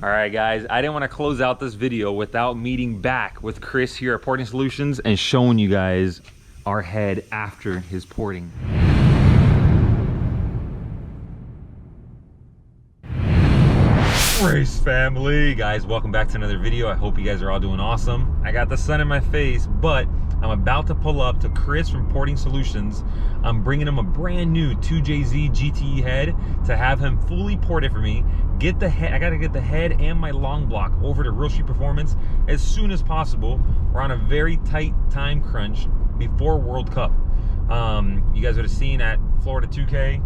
All right, guys, I didn't want to close out this video without meeting back with Chris here at Porting Solutions and showing you guys our head after his porting. Race family, guys, welcome back to another video. I hope you guys are all doing awesome. I got the sun in my face, but I'm about to pull up to Chris from Porting Solutions. I'm bringing him a brand new 2JZ GTE head to have him fully ported for me. Get the head, I gotta get the head and my long block over to Real Street Performance as soon as possible. We're on a very tight time crunch before World Cup. You guys would have seen at Florida 2K,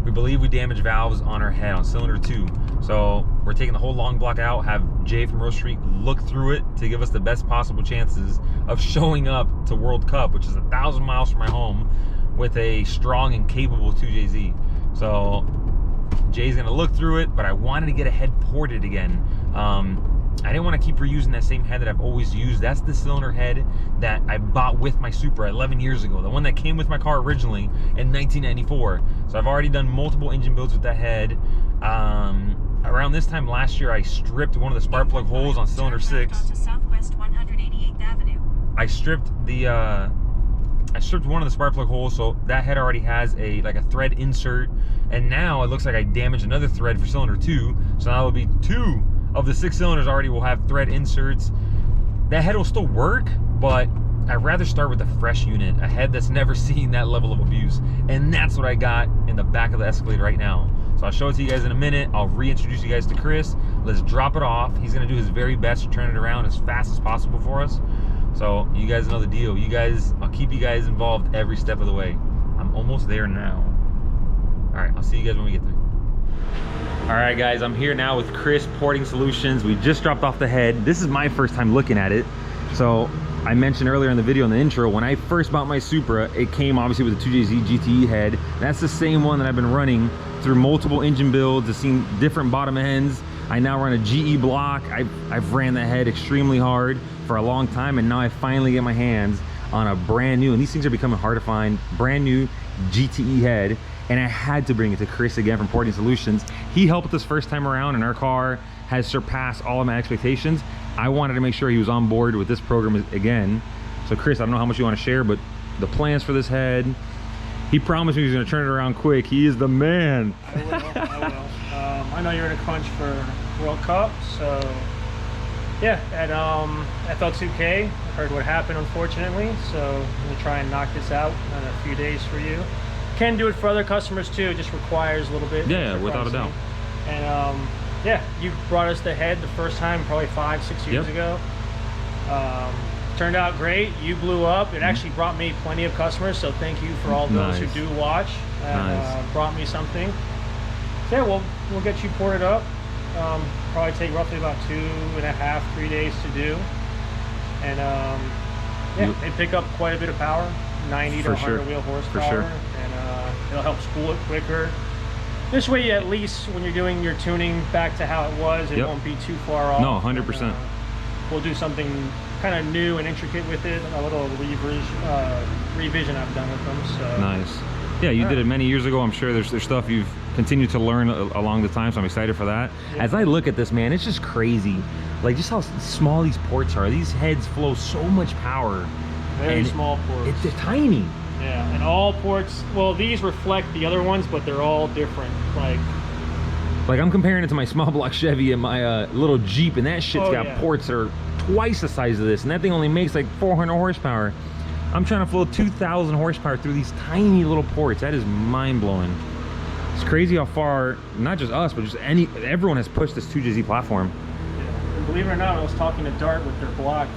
we believe we damaged valves on our head on cylinder 2. So we're taking the whole long block out, have Jay from Rose Street look through it to give us the best possible chances of showing up to World Cup, which is 1,000 miles from my home, with a strong and capable 2JZ. So Jay's gonna look through it, but I wanted to get a head ported again. I didn't want to keep reusing that same head that I've always used. That's the cylinder head that I bought with my Supra 11 years ago. The one that came with my car originally in 1994. So I've already done multiple engine builds with that head. Around this time last year, I stripped one of the spark plug holes on cylinder 6. Southwest 188th Avenue. I stripped one of the spark plug holes, so that head already has a thread insert. And now it looks like I damaged another thread for cylinder 2. So now it'll be 2 of the 6 cylinders already will have thread inserts. That head will still work, but I'd rather start with a fresh unit, a head that's never seen that level of abuse. And that's what I got in the back of the Escalade right now. So I'll show it to you guys in a minute. I'll reintroduce you guys to Chris. Let's drop it off. He's gonna do his very best to turn it around as fast as possible for us. So you guys know the deal. I'll keep you guys involved every step of the way. I'm almost there now. All right, I'll see you guys when we get there. All right, guys, I'm here now with Chris, Porting Solutions. We just dropped off the head. This is my first time looking at it. So I mentioned earlier in the video in the intro, when I first bought my Supra, it came obviously with a 2JZ GTE head. That's the same one that I've been running through multiple engine builds. I've seen different bottom ends. I now run a GE block. I've ran that head extremely hard for a long time, and now I finally get my hands on a brand new, and these things are becoming hard to find, brand new GTE head. And I had to bring it to Chris again from Porting Solutions. He helped us first time around, and our car has surpassed all of my expectations. I wanted to make sure he was on board with this program again. So Chris, I don't know how much you want to share, but the plans for this head, he promised me he was going to turn it around quick. He is the man. I will. I know you're in a crunch for World Cup, so yeah, at FL2K, I heard what happened, unfortunately, so I'm going to try and knock this out in a few days for you. Can do it for other customers too. It just requires a little bit. Yeah, without a doubt. And yeah, you brought us the head the first time, probably 5-6 years ago. Turned out great. You blew up. It actually brought me plenty of customers. So thank you for all those who do watch. And brought me something. So yeah, we'll get you ported up. Probably take roughly about 2.5-3 days to do. And yeah, they pick up quite a bit of power. 90 to 100 wheel horsepower, and it'll help spool it quicker. This way, at least when you're doing your tuning back to how it was, it won't be too far off. No, 100%. We'll do something kind of new and intricate with it, a little revision I've done with them. So nice. Yeah, you did it many years ago. I'm sure there's stuff you've continued to learn along the time, so I'm excited for that. As I look at this, man, it's just crazy. Like, just how small these ports are. These heads flow so much power. Very small ports. They're tiny. Yeah, and all ports, well, these reflect the other ones, but they're all different. Like I'm comparing it to my small block Chevy and my little Jeep, and that shit's got ports that are twice the size of this, and that thing only makes like 400 horsepower. I'm trying to flow 2,000 horsepower through these tiny little ports. That is mind-blowing. It's crazy how far, not just us, but just everyone has pushed this 2JZ platform. Yeah. And believe it or not, I was talking to Dart with their block.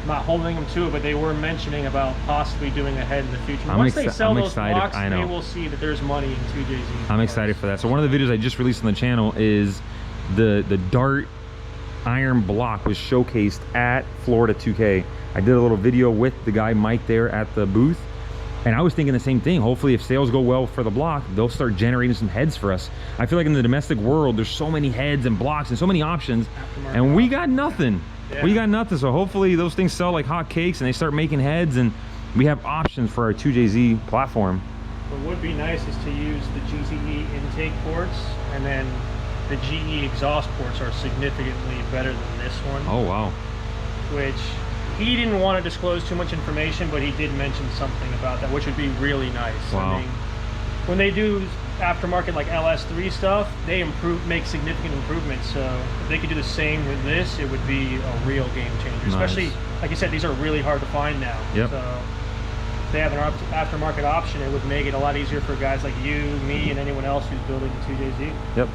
Not holding them to it, but they were mentioning about possibly doing a head in the future. Once they sell those blocks, they will see that there's money in 2JZ. I'm excited for that. So one of the videos I just released on the channel is the Dart iron block was showcased at Florida 2K. I did a little video with the guy Mike there at the booth, and I was thinking the same thing. Hopefully if sales go well for the block, they'll start generating some heads for us. I feel like in the domestic world, there's so many heads and blocks and so many options, and we got nothing. We got nothing. So hopefully those things sell like hot cakes and they start making heads, and we have options for our 2JZ platform. What would be nice is to use the GTE intake ports and then the GE exhaust ports are significantly better than this one. Oh, wow. Which he didn't want to disclose too much information, but he did mention something about that, which would be really nice. Wow. I mean, when they do aftermarket like LS3 stuff, they make significant improvements. So if they could do the same with this, it would be a real game changer. Nice. Especially, like you said, these are really hard to find now. Yep. So if they have an aftermarket option, it would make it a lot easier for guys like you, me, and anyone else who's building a 2JZ. Yep.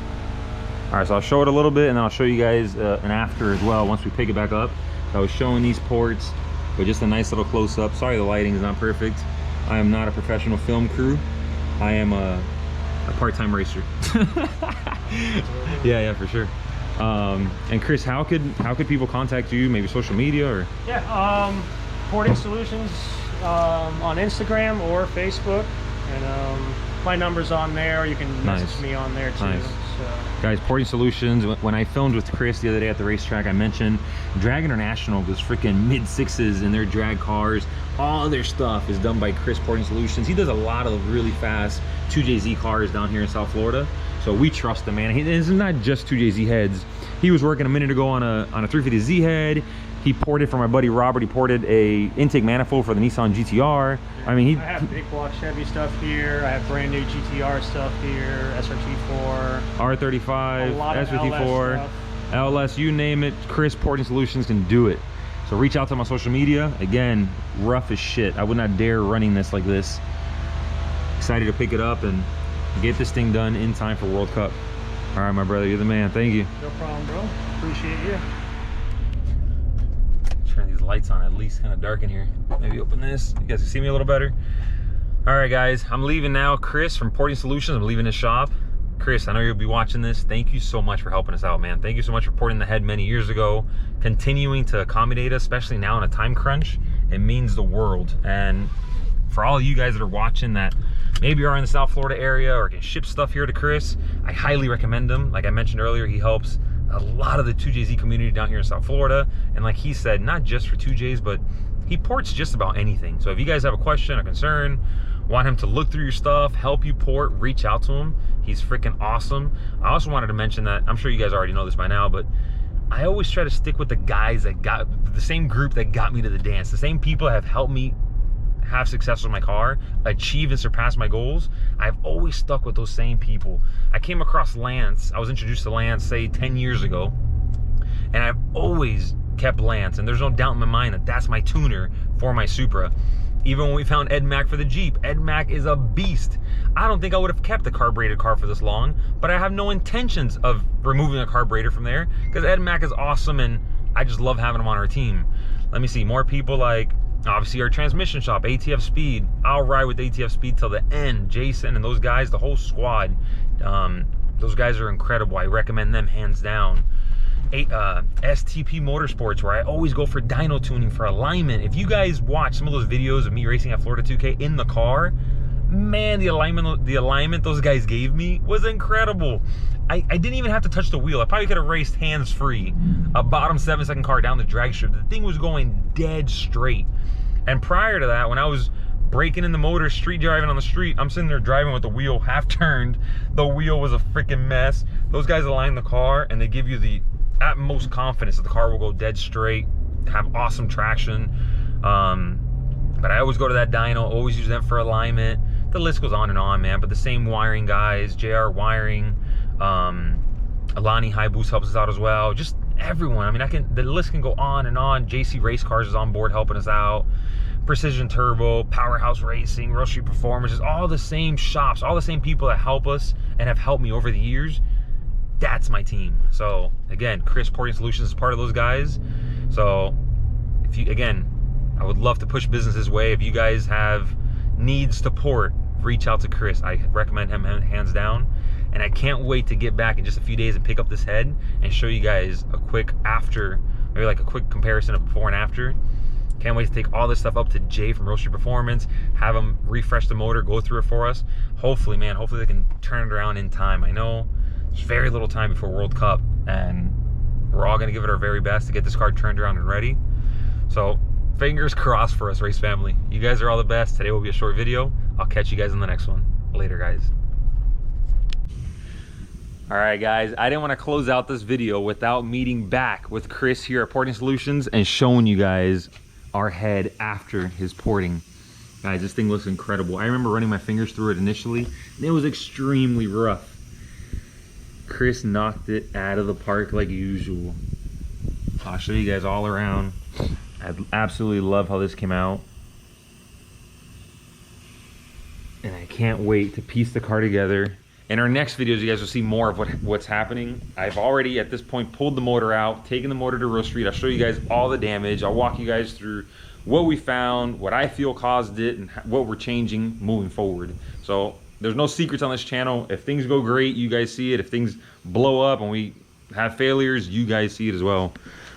All right, so I'll show it a little bit, and then I'll show you guys an after as well once we pick it back up. I was showing these ports, but just a nice little close-up. Sorry the lighting is not perfect. I am not a professional film crew. I am a part-time racer. yeah, for sure. And Chris, how could people contact you? Maybe social media or? Yeah, Porting Solutions on Instagram or Facebook, and my number's on there. You can message me on there too. Nice. So. Guys, Porting Solutions, when I filmed with Chris the other day at the racetrack, I mentioned Drag International was freaking mid-6s in their drag cars. All their stuff is done by Chris Porting Solutions. He does a lot of really fast 2JZ cars down here in South Florida. So we trust him, man. It's not just 2JZ heads. He was working a minute ago on a 350Z head. He ported for my buddy Robert. He ported a intake manifold for the Nissan GTR. I mean, I have big block Chevy stuff here. I have brand new GTR stuff here, SRT4, R35, S54, S54, LS, you name it. Chris Porting Solutions can do it. So reach out to my social media. Again, rough as shit. I would not dare running this like this. Excited to pick it up and get this thing done in time for World Cup. All right, my brother, you're the man. Thank you. No problem, bro. Appreciate you. Turn these lights on, at least kind of dark in here. Maybe open this. You guys can see me a little better. All right, guys, I'm leaving now. Chris from Porting Solutions, I'm leaving his shop. Chris, I know you'll be watching this. Thank you so much for helping us out, man. Thank you so much for porting the head many years ago, continuing to accommodate us, especially now in a time crunch. It means the world. And for all you guys that are watching that maybe are in the South Florida area or can ship stuff here to Chris, I highly recommend him. Like I mentioned earlier, he helps a lot of the 2JZ community down here in South Florida. And like he said, not just for 2Js, but he ports just about anything. So if you guys have a question, a concern, want him to look through your stuff, help you port, reach out to him. He's freaking awesome. I also wanted to mention that, I'm sure you guys already know this by now, but I always try to stick with the guys that got, the same group that got me to the dance, the same people that have helped me have success with my car, achieve and surpass my goals. I've always stuck with those same people. I came across Lance, I was introduced to Lance, say 10 years ago, and I've always kept Lance, and there's no doubt in my mind that that's my tuner for my Supra. Even when we found Ed Mack for the Jeep, Ed Mack is a beast. I don't think I would have kept the carbureted car for this long, but I have no intentions of removing a carburetor from there because Ed Mack is awesome and I just love having him on our team. Let me see, more people like, obviously our transmission shop, ATF Speed. I'll ride with ATF Speed till the end. Jason and those guys, the whole squad. Those guys are incredible. I recommend them hands down. STP Motorsports, where I always go for dyno tuning for alignment. If you guys watch some of those videos of me racing at Florida 2K in the car, man, the alignment those guys gave me was incredible. I didn't even have to touch the wheel. I probably could have raced hands-free a bottom 7-second car down the drag strip. The thing was going dead straight. And prior to that, when I was breaking in the motor, street driving on the street, I'm sitting there driving with the wheel half turned. The wheel was a freaking mess. Those guys align the car and they give you the utmost confidence that the car will go dead straight, have awesome traction. But I always go to that dyno, always use them for alignment. The list goes on and on, man. But the same wiring guys, JR Wiring, Alani High Boost helps us out as well. Just everyone. I mean, the list can go on and on. JC Race Cars is on board helping us out. Precision Turbo, Powerhouse Racing, Real Street Performers, just all the same shops, all the same people that help us and have helped me over the years. That's my team. So again, Chris Porting Solutions is part of those guys. So if you, again, I would love to push business this way. If you guys have needs to port, reach out to Chris. I recommend him hands down. And I can't wait to get back in just a few days and pick up this head and show you guys a quick after, maybe like a quick comparison of before and after. Can't wait to take all this stuff up to Jay from Real Street Performance, have him refresh the motor, go through it for us. Hopefully, man, hopefully they can turn it around in time. I know there's very little time before World Cup, and we're all gonna give it our very best to get this car turned around and ready. So fingers crossed for us, race family. You guys are all the best. Today will be a short video. I'll catch you guys in the next one. Later, guys. All right, guys, I didn't want to close out this video without meeting back with Chris here at Porting Solutions and showing you guys our head after his porting. Guys, this thing looks incredible. I remember running my fingers through it initially, and it was extremely rough. Chris knocked it out of the park like usual. I'll show you guys all around. I absolutely love how this came out. And I can't wait to piece the car together. In our next videos, you guys will see more of what's happening. I've already, at this point, pulled the motor out, taken the motor to Real Street. I'll show you guys all the damage. I'll walk you guys through what we found, what I feel caused it, and what we're changing moving forward. So there's no secrets on this channel. If things go great, you guys see it. If things blow up and we have failures, you guys see it as well.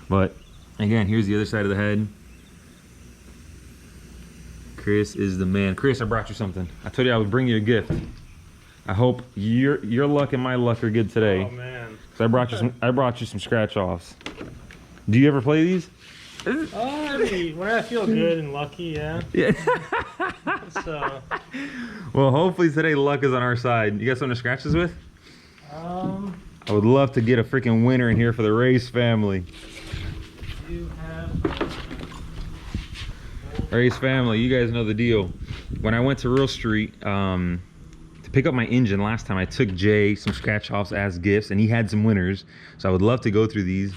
But again, here's the other side of the head. Chris is the man. Chris, I brought you something. I told you I would bring you a gift. I hope your luck and my luck are good today. Oh man! So I brought you some scratch offs. Do you ever play these? I mean, when I feel good and lucky, yeah. Yeah. So. Well, hopefully today luck is on our side. You got something to scratch this with? I would love to get a freaking winner in here for the race family. You have. Race family, you guys know the deal. When I went to Real Street to pick up my engine last time, I took Jay some scratch offs as gifts, and he had some winners. So I would love to go through these.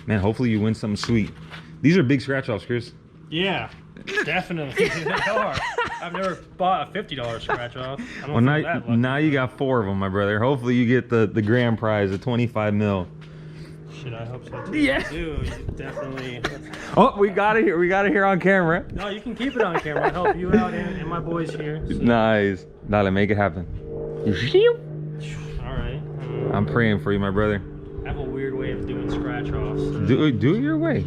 Man, hopefully you win something sweet. These are big scratch offs, Chris. Yeah, definitely. They are. I've never bought a $50 scratch off. I don't Well, feel that lucky. now you got 4 of them, my brother. Hopefully you get the grand prize, the 25 mil. Shit, I hope so too. Yeah. Dude, definitely. Oh, we got it here. We got it here on camera. No, you can keep it on camera. I'll help you out and my boys here. So. Nice. Dale, make it happen. All right. I'm praying for you, my brother. I have a weird way of doing scratch offs. Do it your way.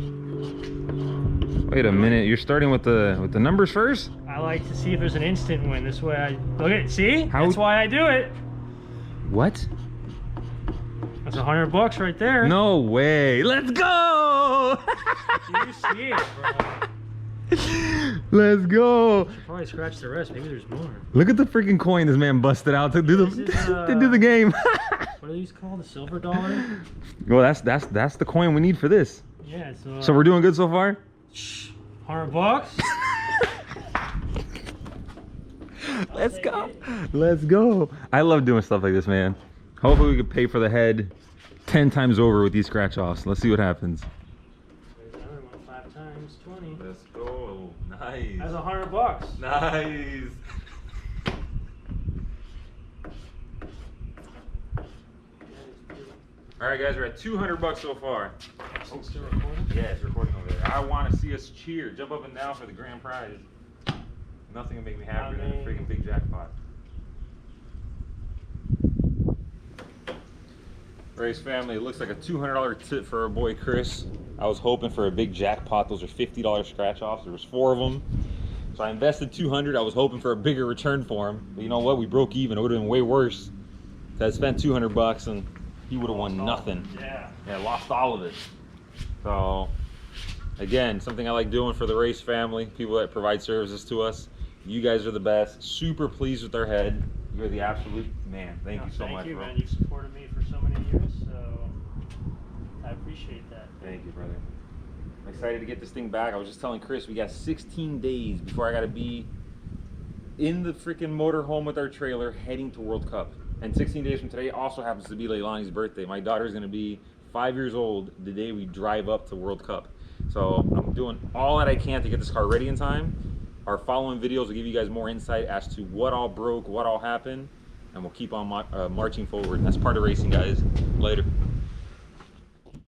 Wait a minute. You're starting with the numbers first? I like to see if there's an instant win. This way I look at it. See? How- That's why I do it. What? That's $100 right there. No way. Let's go. You see it, bro. Let's go. Should probably scratch the rest. Maybe there's more. Look at the freaking coin this man busted out to do the This is, to do the game. What are these called? The silver dollar? Well, that's the coin we need for this. Yeah. So we're doing good so far? $100? Let's go. Let's go. I love doing stuff like this, man. Hopefully we can pay for the head 10 times over with these scratch offs. Let's see what happens. 5 times 20. Let's go. Nice. That's $100. Nice. All right, guys, we're at $200 so far. It's still recording? Yeah, it's recording over there. I want to see us cheer, jump up and down for the grand prize. Nothing will make me happier than a freaking big jackpot. Race family, it looks like a $200 tip for our boy Chris. I was hoping for a big jackpot. Those are $50 scratch offs. There was 4 of them. So I invested $200. I was hoping for a bigger return for him. But you know what? We broke even. It would have been way worse. So I spent $200 and he would have won nothing. Yeah. Yeah, lost all of it. So again, something I like doing for the race family, people that provide services to us. You guys are the best. Super pleased with our head. You're the absolute man. Thank you so much, Thank you, bro. man. You've supported me for so many years, so I appreciate that. Thank you, brother. I'm excited to get this thing back. I was just telling Chris, we got 16 days before I got to be in the freaking motorhome with our trailer heading to World Cup. And 16 days from today also happens to be Leilani's birthday. My daughter's going to be 5 years old the day we drive up to World Cup. So I'm doing all that I can to get this car ready in time. Our following videos will give you guys more insight as to what all broke, what all happened, and we'll keep on marching forward. That's part of racing, guys. Later.